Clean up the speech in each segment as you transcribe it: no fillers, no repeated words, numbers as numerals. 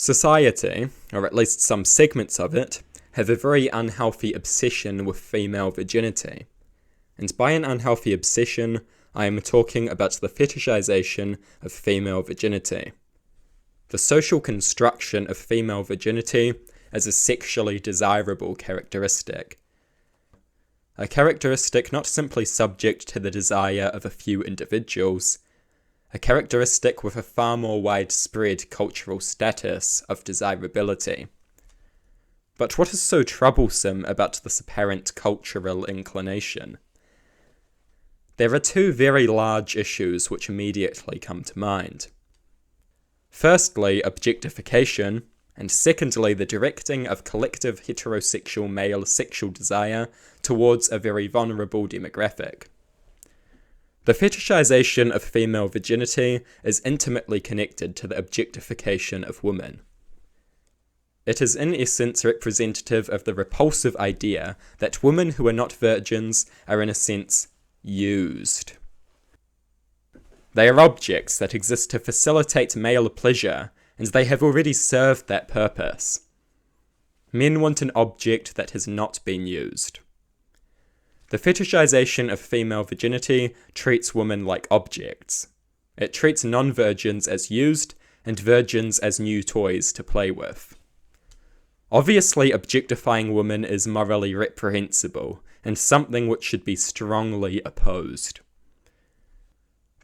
Society, or at least some segments of it, have a very unhealthy obsession with female virginity. And by an unhealthy obsession, I am talking about the fetishization of female virginity. The social construction of female virginity as a sexually desirable characteristic. A characteristic not simply subject to the desire of a few individuals, a characteristic with a far more widespread cultural status of desirability. But what is so troublesome about this apparent cultural inclination? There are two very large issues which immediately come to mind. Firstly, objectification, and secondly, the directing of collective heterosexual male sexual desire towards a very vulnerable demographic. The fetishization of female virginity is intimately connected to the objectification of women. It is in essence representative of the repulsive idea that women who are not virgins are in a sense used. They are objects that exist to facilitate male pleasure, and they have already served that purpose. Men want an object that has not been used. The fetishization of female virginity treats women like objects. It treats non-virgins as used, and virgins as new toys to play with. Obviously, objectifying women is morally reprehensible, and something which should be strongly opposed.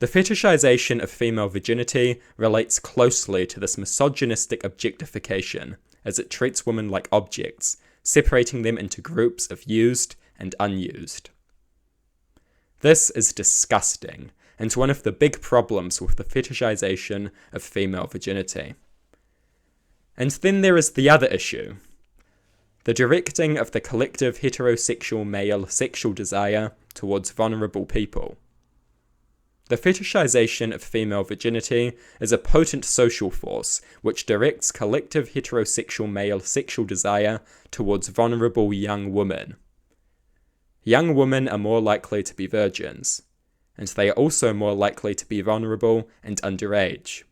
The fetishization of female virginity relates closely to this misogynistic objectification, as it treats women like objects, separating them into groups of used and unused. This is disgusting, and one of the big problems with the fetishization of female virginity. And then there is the other issue, the directing of the collective heterosexual male sexual desire towards vulnerable people. The fetishization of female virginity is a potent social force which directs collective heterosexual male sexual desire towards vulnerable young women. Young women are more likely to be virgins, and they are also more likely to be vulnerable and underage.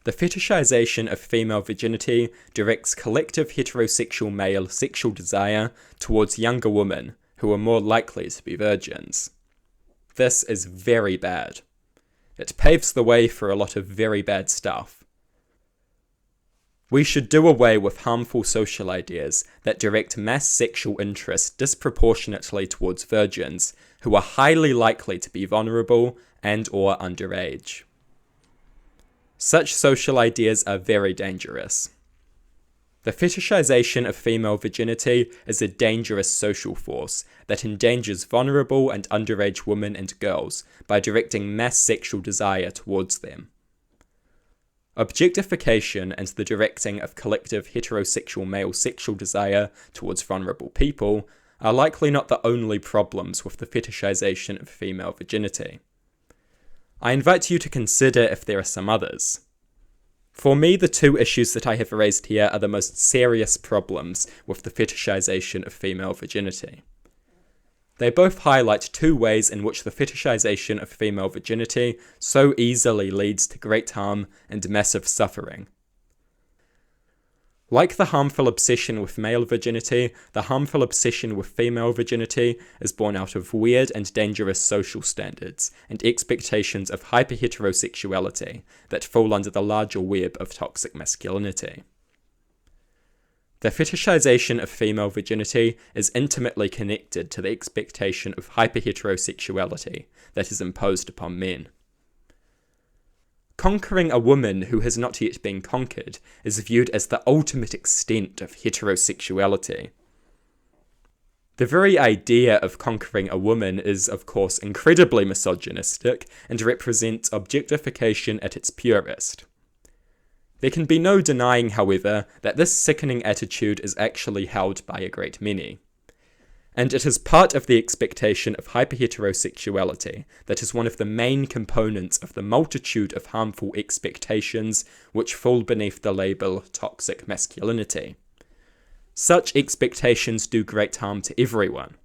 The fetishization of female virginity directs collective heterosexual male sexual desire towards younger women who are more likely to be virgins. This is very bad. It paves the way for a lot of very bad stuff. We should do away with harmful social ideas that direct mass sexual interest disproportionately towards virgins who are highly likely to be vulnerable and/or underage. Such social ideas are very dangerous. The fetishization of female virginity is a dangerous social force that endangers vulnerable and underage women and girls by directing mass sexual desire towards them. Objectification and the directing of collective heterosexual male sexual desire towards vulnerable people are likely not the only problems with the fetishization of female virginity. I invite you to consider if there are some others. For me, the two issues that I have raised here are the most serious problems with the fetishization of female virginity. They both highlight two ways in which the fetishization of female virginity so easily leads to great harm and massive suffering. Like the harmful obsession with male virginity, the harmful obsession with female virginity is born out of weird and dangerous social standards and expectations of hyperheterosexuality that fall under the larger web of toxic masculinity. The fetishization of female virginity is intimately connected to the expectation of hyperheterosexuality that is imposed upon men. Conquering a woman who has not yet been conquered is viewed as the ultimate extent of heterosexuality. The very idea of conquering a woman is, of course, incredibly misogynistic and represents objectification at its purest. There can be no denying, however, that this sickening attitude is actually held by a great many. And it is part of the expectation of hyperheterosexuality that is one of the main components of the multitude of harmful expectations which fall beneath the label toxic masculinity. Such expectations do great harm to everyone.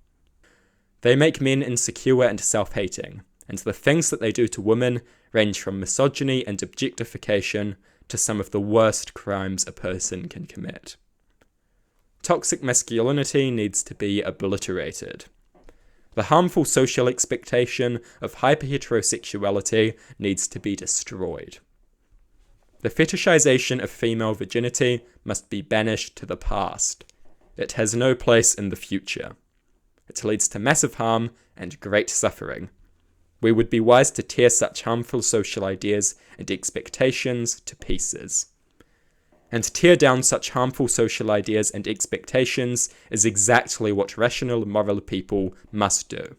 They make men insecure and self-hating, and the things that they do to women range from misogyny and objectification to some of the worst crimes a person can commit. Toxic masculinity needs to be obliterated. The harmful social expectation of hyperheterosexuality needs to be destroyed. The fetishization of female virginity must be banished to the past. It has no place in the future. It leads to massive harm and great suffering. We would be wise to tear such harmful social ideas and expectations to pieces. And tear down such harmful social ideas and expectations is exactly what rational, moral people must do.